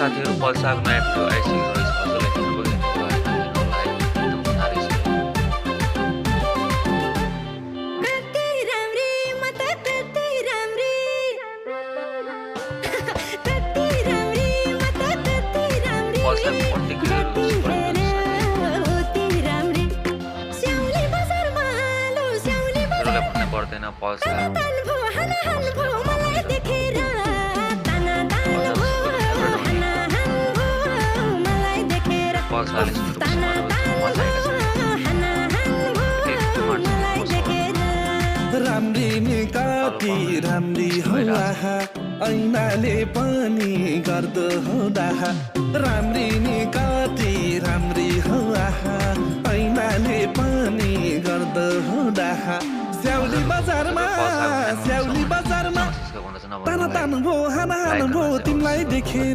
साथीहरू पल्साको नयाँ भिडियो आइसकेको रहेछ हजुरलाई हेर्नुभयो भने गएर हेर्नु होला है एकदम साह्रै छ पल्साको प्रतिक्रियाहरू हजुरलाई भन्नै पर्दैन पल्सा पल्साले राम्री निकाती राम्री हो आहा ऐनाले पनि गर्दो हो डाहा राम्री निकाती राम्री हो आहा ऐनाले पनि गर्दो हो डाहा स्याउली बजारमा ताना तान भो हाना हान भो तिमीलाई देखेर